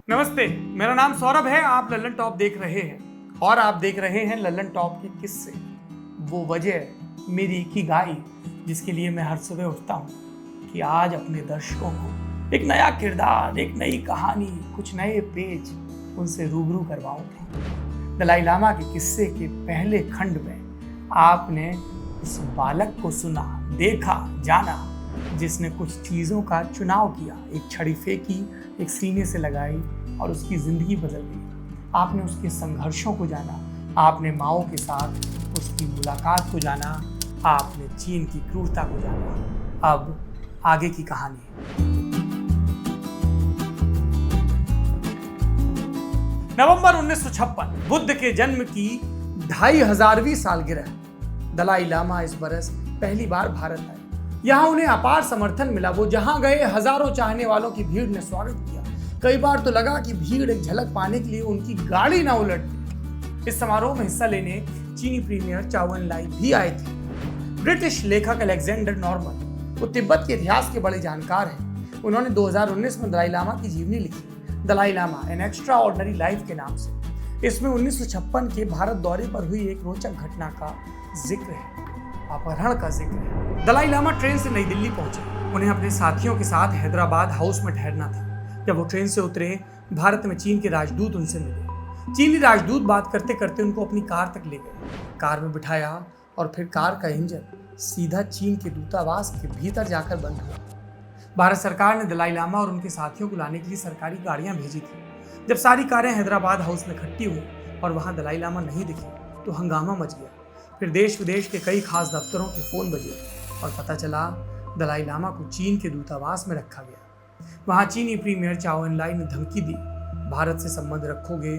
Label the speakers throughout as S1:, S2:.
S1: नमस्ते, मेरा नाम सौरभ है। आप लल्लन टॉप देख रहे हैं और आप देख रहे हैं लल्लन टॉप के किस्से। वो वजह मेरी इकिगाई जिसके लिए मैं हर सुबह उठता हूँ कि आज अपने दर्शकों को एक नया किरदार, एक नई कहानी, कुछ नए पेज उनसे रूबरू करवाऊंगा। दलाई लामा के किस्से के पहले खंड में आपने उस बालक को सुना, देखा, जाना जिसने कुछ चीज़ों का चुनाव किया, एक छड़ी फेंकी, एक सीने से लगाई और उसकी जिंदगी बदल गई। आपने उसके संघर्षों को जाना, आपने माओ के साथ उसकी मुलाकात को जाना, आपने चीन की क्रूरता को जाना। अब आगे की कहानी। नवंबर 1956 बुद्ध के जन्म की 2500वीं सालगिरह। दलाई लामा इस बरस पहली बार भारत आए। यहाँ उन्हें अपार समर्थन मिला। वो जहां गए हजारों चाहने वालों की भीड़ ने स्वागत किया। कई बार तो लगा कि भीड़ एक झलक पाने के लिए उनकी गाड़ी ना उलट दे। इस समारोह में हिस्सा लेने चीनी प्रीमियर चाओ एन लाई भी आए थे। ब्रिटिश लेखक अलेक्जेंडर नॉर्मन, वो तिब्बत के इतिहास के बड़े जानकार हैं। उन्होंने 2019 में दलाई लामा की जीवनी लिखी, Dalai Lama an extraordinary life के नाम से। इसमें 1956 के भारत दौरे पर हुई एक रोचक घटना का जिक्र है, अपहरण का जिक्र है। दलाई लामा ट्रेन से नई दिल्ली पहुंचे। उन्हें अपने साथियों के साथ हैदराबाद हाउस में ठहरना था। जब वो ट्रेन से उतरे, भारत में चीन के राजदूत उनसे मिले। चीनी राजदूत बात करते करते उनको अपनी कार तक ले गए, कार में बिठाया और फिर कार का इंजन सीधा चीन के दूतावास के भीतर जाकर बंद हुआ। भारत सरकार ने दलाई लामा और उनके साथियों को लाने के लिए सरकारी गाड़ियां भेजी थी। जब सारी कारें हैदराबाद हाउस में इकट्ठी हुई और वहां दलाई लामा नहीं दिखे तो हंगामा मच गया। फिर देश विदेश के कई खास दफ्तरों के फोन बजे और पता चला दलाई लामा को चीन के दूतावास में रखा गया। वहां चीनी प्रीमियर चाओ एन लाई ने धमकी दी, भारत से संबंध रखोगे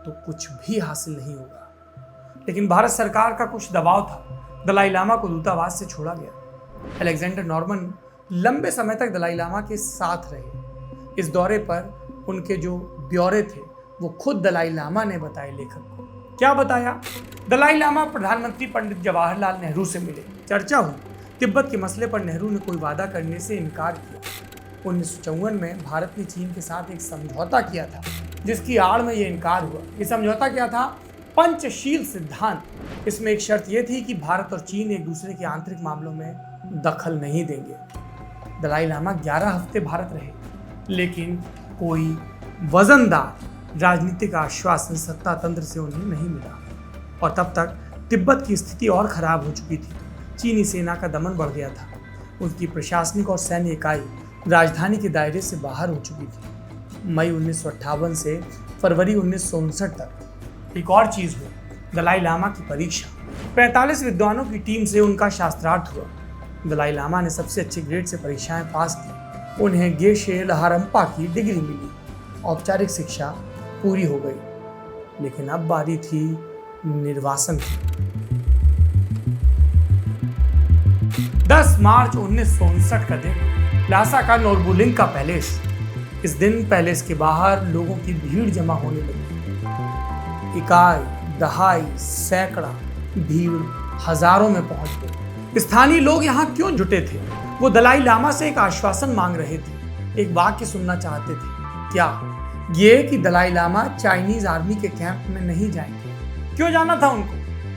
S1: तो कुछ भी हासिल नहीं होगा। लेकिन भारत सरकार का कुछ दबाव था, दलाई लामा को दूतावास से छोड़ा गया। अलेक्जेंडर नॉर्मन लंबे समय तक दलाई लामा के साथ रहे। इस दौरे पर उनके जो ब्यौरे थे वो खुद दलाई लामा ने बताए लेखक को। क्या बताया? दलाई लामा प्रधानमंत्री पंडित जवाहरलाल नेहरू से मिले, चर्चा हुई। तिब्बत के मसले पर नेहरू ने कोई वादा करने से इनकार किया। 1954 में भारत ने चीन के साथ एक समझौता किया था जिसकी आड़ में ये इनकार हुआ। ये समझौता क्या था? पंचशील सिद्धांत। इसमें एक शर्त यह थी कि भारत और चीन एक दूसरे के आंतरिक मामलों में दखल नहीं देंगे। दलाई लामा 11 हफ्ते भारत रहे, लेकिन कोई वजनदार राजनीतिक आश्वासन सत्ता तंत्र से उन्हें नहीं मिला। और तब तक तिब्बत की स्थिति और खराब हो चुकी थी। चीनी सेना का दमन बढ़ गया था। उनकी प्रशासनिक और सैन्य इकाई राजधानी के दायरे से बाहर हो चुकी थी। मई 1958 से फरवरी 1959 तक एक और चीज हुई, दलाई लामा की परीक्षा। 45 विद्वानों की टीम से उनका शास्त्रार्थ हुआ। दलाई लामा ने सबसे अच्छे ग्रेड से परीक्षाएं पास की। उन्हें गेशे लहारंपा की डिग्री मिली। औपचारिक शिक्षा पूरी हो गई। लेकिन अब बारी थी निर्वासन की। 10 मार्च 1959 का दिन, लासा का नोरबुलिंग का पैलेस। इस दिन पैलेस के बाहर लोगों की भीड़ जमा होने लगी। इकाई, दहाई, सैकड़ा भीड़ हजारों में पहुंच गई। स्थानीय लोग यहाँ क्यों जुटे थे? वो दलाई लामा से एक आश्वासन मांग रहे थे, एक वाक्य सुनना चाहते थे। क्या? ये कि दलाई लामा चाइनीज आर्मी के कैंप में नहीं जाएंगे। क्यों जाना था उनको?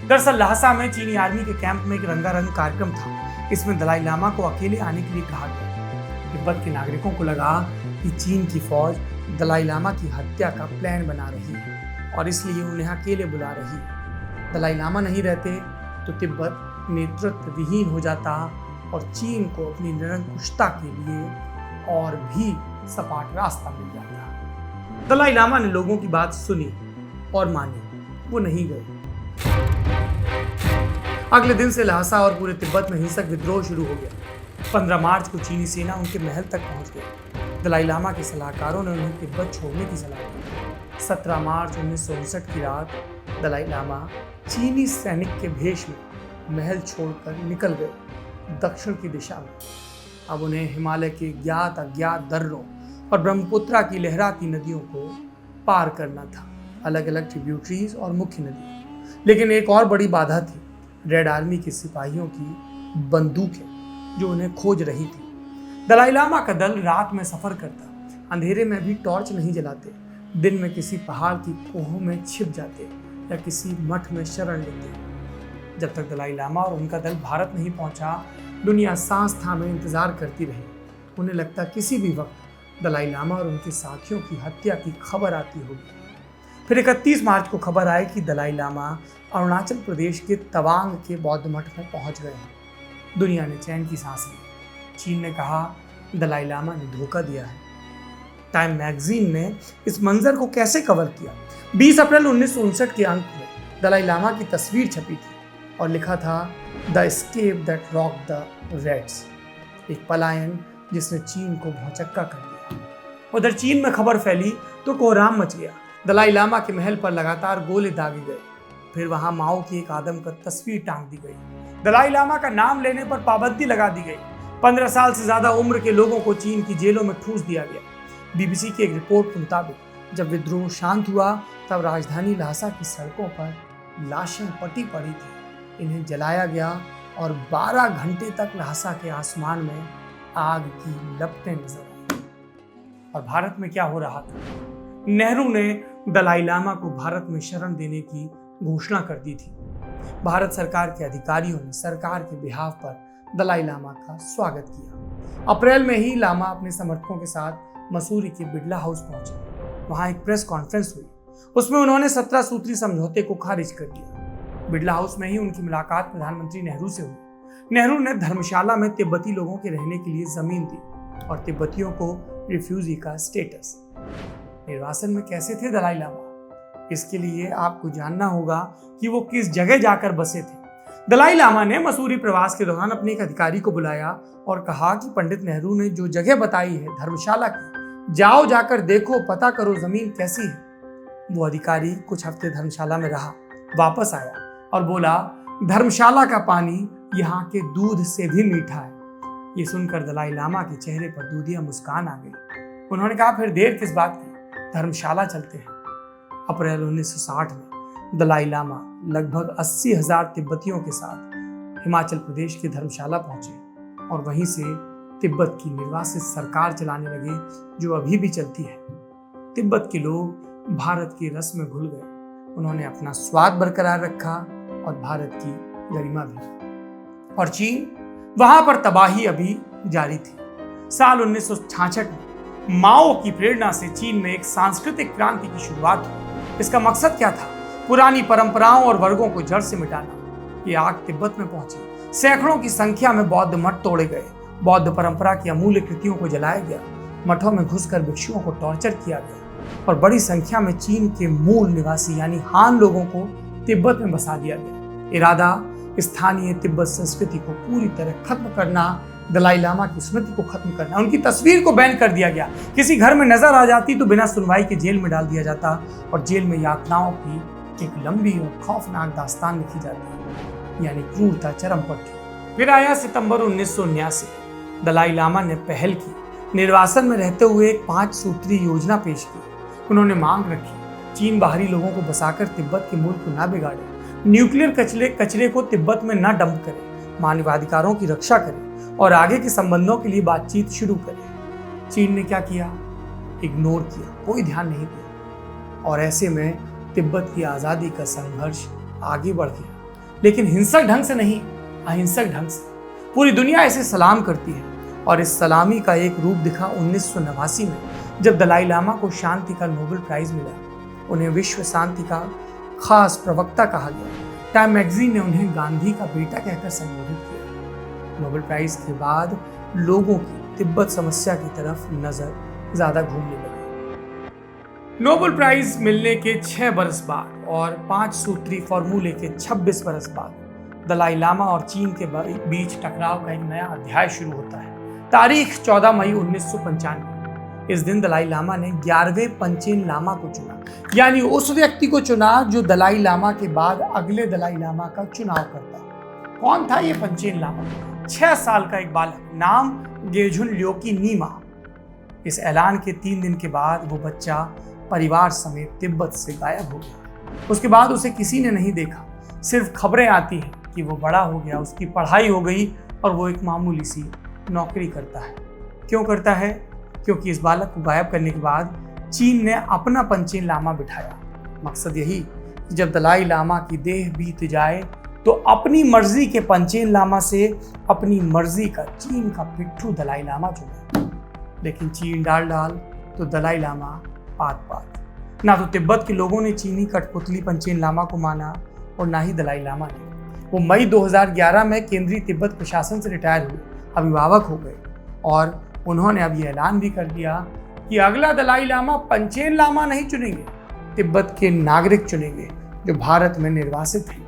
S1: दरअसल लहासा में चीनी आर्मी के कैंप में एक रंगारंग कार्यक्रम था। इसमें दलाई लामा को अकेले आने के लिए कहा गया। तिब्बत के नागरिकों को लगा कि चीन की फौज दलाई लामा की हत्या का प्लान बना रही है और इसलिए उन्हें अकेले बुला रही है। दलाई लामा नहीं रहते तो तिब्बत नेतृत्व विहीन हो जाता और चीन को अपनी निरंकुशता के लिए और भी सपाट रास्ता मिल जाता। दलाई लामा ने लोगों की बात सुनी और मानी। वो नहीं गए। अगले दिन से लहासा और पूरे तिब्बत में हिंसक विद्रोह शुरू हो गया। 15 मार्च को चीनी सेना उनके महल तक पहुंच गई। दलाई लामा के सलाहकारों ने उन्हें तिब्बत छोड़ने की सलाह दी। 17 मार्च 1959 की रात दलाई लामा चीनी सैनिक के भेष में महल छोड़कर निकल गए दक्षिण की दिशा में। अब उन्हें हिमालय के ज्ञात अज्ञात दर्रों और ब्रह्मपुत्रा की लहराती नदियों को पार करना था, अलग अलग ट्रिब्यूटरीज और मुख्य नदी। लेकिन एक और बड़ी बाधा थी, रेड आर्मी के सिपाहियों की बंदूकें जो उन्हें खोज रही थी। दलाई लामा का दल रात में सफर करता, अंधेरे में भी टॉर्च नहीं जलाते, दिन में किसी पहाड़ की कोहों में छिप जाते या किसी मठ में शरण लेते। जब तक दलाई लामा और उनका दल भारत नहीं पहुंचा, दुनिया सांस थामे इंतजार करती रही। उन्हें लगता किसी भी वक्त दलाई लामा और उनके साथियों की हत्या की खबर आती होगी। फिर 31 मार्च को खबर आई कि दलाई लामा अरुणाचल प्रदेश के तवांग के बौद्ध मठ में पहुंच गए हैं। दुनिया ने चैन की सांस ली। चीन ने कहा दलाई लामा ने धोखा दिया है। टाइम मैगजीन ने इस मंजर को कैसे कवर किया? 20 अप्रैल 1959 के अंक में दलाई लामा की तस्वीर छपी थी और लिखा था the escape that rock the Reds, एक पलायन जिसने चीन को भौचक्का कर दिया। उधर चीन में खबर फैली तो कोहराम मच गया। दलाई लामा के महल पर लगातार गोले दागे गए। फिर वहां माओ की एक आदमकद तस्वीर टांग दी गई। दलाई लामा का नाम लेने पर पाबंदी लगा दी गई। 15 साल से ज्यादा उम्र के लोगों को चीन की जेलों में ठूस दिया गया। बीबीसी की एक रिपोर्ट के मुताबिक जब विद्रोह शांत हुआ तब राजधानी ल्हासा की सड़कों पर लाशें पटी पड़ी थी। इन्हें जलाया गया और 12 घंटे तक ल्हासा के आसमान में आग की लपटें नजर आई। और भारत में क्या हो रहा था? नेहरू ने दलाई लामा को भारत में शरण देने की घोषणा कर दी थी। भारत सरकार के अधिकारियों ने सरकार के बिहाफ पर दलाई लामा का स्वागत किया। अप्रैल में ही लामा अपने समर्थकों के साथ मसूरी के बिड़ला हाउस पहुंचे। वहां एक प्रेस कॉन्फ्रेंस हुई। उसमें उन्होंने 17 सूत्री समझौते को खारिज कर दिया। बिड़ला हाउस में ही उनकी मुलाकात प्रधानमंत्री नेहरू से हुई। नेहरू ने धर्मशाला में तिब्बती लोगों के रहने के लिए जमीन दी और तिब्बतियों को रिफ्यूजी का स्टेटस। निर्वासन में कैसे थे दलाई लामा? इसके लिए आपको जानना होगा कि वो किस जगह जाकर बसे थे। दलाई लामा ने मसूरी प्रवास के दौरान अपने एक अधिकारी को बुलाया और कहा कि पंडित नेहरू ने जो जगह बताई है धर्मशाला की, जाओ जाकर देखो, पता करो जमीन कैसी है। वो अधिकारी कुछ हफ्ते धर्मशाला में रहा, वापस आया और बोला धर्मशाला का पानी यहाँ के दूध से भी मीठा है। ये सुनकर दलाई लामा के चेहरे पर दूधिया मुस्कान आ गई। उन्होंने कहा फिर देर किस बात की, धर्मशाला चलते हैं। अप्रैल 1960 में दलाई लामा लगभग 80,000 तिब्बतियों के साथ हिमाचल प्रदेश के धर्मशाला पहुंचे और वहीं से तिब्बत की निर्वासित सरकार चलाने लगे, जो अभी भी चलती है। तिब्बत के लोग भारत के रस में घुल गए। उन्होंने अपना स्वाद बरकरार रखा और भारत की गरिमा भी। और चीन, वहां पर तबाही अभी जारी थी। साल 1966 में माओ की प्रेरणा से चीन में एक सांस्कृतिक क्रांति की शुरुआत हुई। इसका मकसद क्या था? पुरानी परंपराओं और वर्गों को जड़ से मिटाना। ये आग तिब्बत में पहुंची। सैकड़ों की संख्या में बौद्ध मठ तोड़े गए। बौद्ध परंपरा की अमूल्य कृतियों को जलाया गया। मठों में घुसकर भिक्षुओं को टॉर्चर किया गया और बड़ी संख्या में चीन के मूल निवासी यानी हान लोगों को तिब्बत में बसा दिया गया। इरादा स्थानीय तिब्बत संस्कृति को पूरी तरह खत्म करना, दलाई लामा की स्मृति को खत्म करना। उनकी तस्वीर को बैन कर दिया गया। किसी घर में नजर आ जाती तो बिना सुनवाई के जेल में डाल दिया जाता और जेल में यातनाओं की एक लंबी और खौफनाक दास्तान लिखी जाती, यानी क्रूरता चरम पर थी। फिर आया सितंबर 1979। दलाई लामा ने पहल की। निर्वासन में रहते हुए एक 5 सूत्री योजना पेश की। उन्होंने मांग रखी चीन बाहरी लोगों को बसाकर तिब्बत के मुल्क को ना बिगाड़े, न्यूक्लियर कचरे को तिब्बत में ना डंप करे, मानवाधिकारों की रक्षा करे और आगे के संबंधों के लिए बातचीत शुरू करे। चीन ने क्या किया? इग्नोर किया, कोई ध्यान नहीं दिया। और ऐसे में तिब्बत की आज़ादी का संघर्ष आगे बढ़ गया, लेकिन हिंसक ढंग से नहीं, अहिंसक ढंग से। पूरी दुनिया इसे सलाम करती है और इस सलामी का एक रूप दिखा 1989 में, जब दलाई लामा को शांति का नोबेल प्राइज मिला। उन्हें विश्व शांति का खास प्रवक्ता कहा गया। टाइम मैगजीन ने उन्हें गांधी का बेटा कहकर संबोधित किया। नोबेल प्राइज के बाद लोगों की तिब्बत समस्या की तरफ नजर ज्यादा घूमने लगी। नोबेल प्राइज मिलने के 6 बरस बाद और 5 सूत्री फॉर्मूले के 26 बरस बाद दलाई लामा और चीन के बीच टकराव का एक नया अध्याय शुरू होता है। तारीख 14 मई 1995। इस दिन दलाई लामा ने 11वें पंचेन लामा को चुना, यानी उस व्यक्ति को चुना जो दलाई लामा के बाद अगले दलाई लामा का चुनाव करता। कौन था ये पंचेन लामा? 6 साल का एक बालक, नाम गेजुन ल्योकी नीमा। इस ऐलान के 3 दिन के बाद वो बच्चा परिवार समेत तिब्बत से गायब हो गया। उसके बाद उसे किसी ने नहीं देखा। सिर्फ खबरें आती हैं कि वो बड़ा हो गया, उसकी पढ़ाई हो गई और वो एक मामूली सी नौकरी करता है। क्यों करता है? क्योंकि इस बालक को गायब करने के बाद चीन ने अपना पंचेन लामा बिठाया। मकसद यही कि जब दलाई लामा की देह बीत जाए तो अपनी मर्जी के पंचेन लामा से अपनी मर्जी का चीन का पिट्ठू दलाई लामा चुना। लेकिन चीन डाल तो दलाई लामा पात पात। ना तो तिब्बत के लोगों ने चीनी कठपुतली पंचेन लामा को माना और ना ही दलाई लामा ने। वो मई 2011 में केंद्रीय तिब्बत प्रशासन से रिटायर हुए, अभिभावक हो गए और उन्होंने अब ये ऐलान भी कर दिया कि अगला दलाई लामा पंचेन लामा नहीं चुनेंगे, तिब्बत के नागरिक चुनेंगे जो भारत में निर्वासित हैं।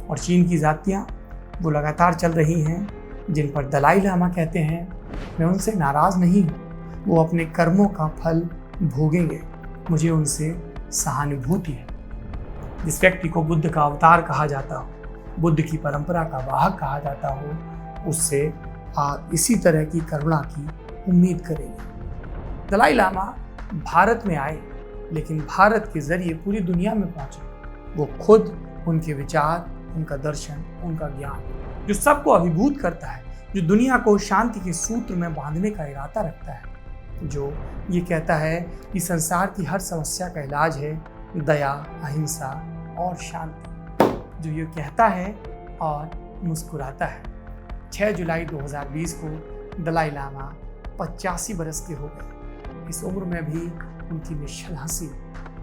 S1: और चीन की जातियाँ वो लगातार चल रही हैं जिन पर दलाई लामा कहते हैं मैं उनसे नाराज़ नहीं हूँ, वो अपने कर्मों का फल भोगेंगे, मुझे उनसे सहानुभूति है। जिस व्यक्ति को बुद्ध का अवतार कहा जाता हो, बुद्ध की परंपरा का वाहक कहा जाता हो, उससे आप इसी तरह की करुणा की उम्मीद करेंगे। दलाई लामा भारत में आए लेकिन भारत के जरिए पूरी दुनिया में पहुंचे। वो खुद, उनके विचार, उनका दर्शन, उनका ज्ञान जो सबको अभिभूत करता है, जो दुनिया को शांति के सूत्र में बांधने का इरादा रखता है, जो ये कहता है कि संसार की हर समस्या का इलाज है दया, अहिंसा और शांति, जो ये कहता है और मुस्कुराता है। 6 जुलाई 2020 को दलाई लामा 85 बरस के हो गए। इस उम्र में भी उनकी निश्चल हंसी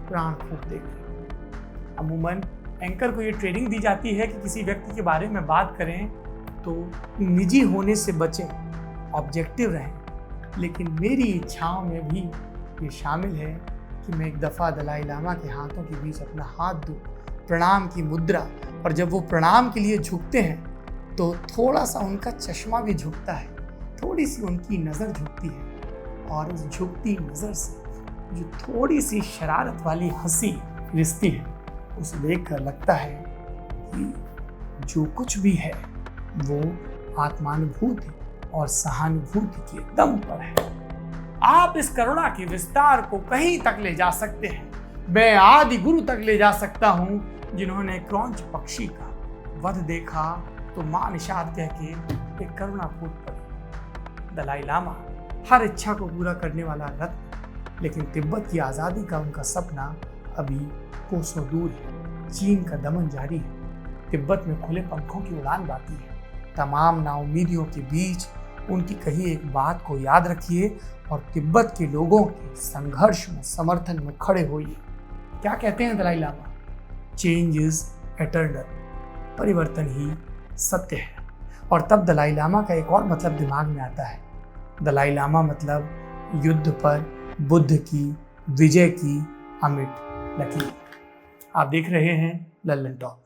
S1: प्राण फूंक देगी। अमूमन एंकर को ये ट्रेनिंग दी जाती है कि किसी व्यक्ति के बारे में बात करें तो निजी होने से बचें, ऑब्जेक्टिव रहें। लेकिन मेरी इच्छाओं में भी ये शामिल है कि मैं एक दफ़ा दलाई लामा के हाथों के बीच अपना हाथ दूं, प्रणाम की मुद्रा, और जब वो प्रणाम के लिए झुकते हैं तो थोड़ा सा उनका चश्मा भी झुकता है, थोड़ी सी उनकी नज़र झुकती है और उस झुकती नज़र से जो थोड़ी सी शरारत वाली हंसी रिश्ती है, उसे देखकर लगता है कि जो कुछ भी है वो आत्मानुभूति और सहानुभूति के दम पर है। आप इस करुणा के विस्तार को कहीं तक ले जा सकते हैं। मैं आदि गुरु तक ले जा सकता हूँ जिन्होंने क्रौंच पक्षी का वध देखा तो मां निषाद कह के एक करुणा फूट पड़ी। दलाई लामा हर इच्छा को पूरा करने वाला रत्न, लेकिन तिब्बत की आज़ादी का उनका सपना अभी कोसों दूर है। चीन का दमन जारी है, तिब्बत में खुले पंखों की उड़ान बाकी है। तमाम नाउमीदियों के बीच उनकी कही एक बात को याद रखिए और तिब्बत के लोगों के संघर्ष में, समर्थन में खड़े होइए। क्या कहते हैं Dalai Lama? Change is eternal, परिवर्तन ही सत्य है। और तब दलाई लामा का एक और मतलब दिमाग में आता है। दलाई लामा मतलब युद्ध पर बुद्ध की विजय की अमिट लकीर। आप देख रहे हैं लल्लन टॉक।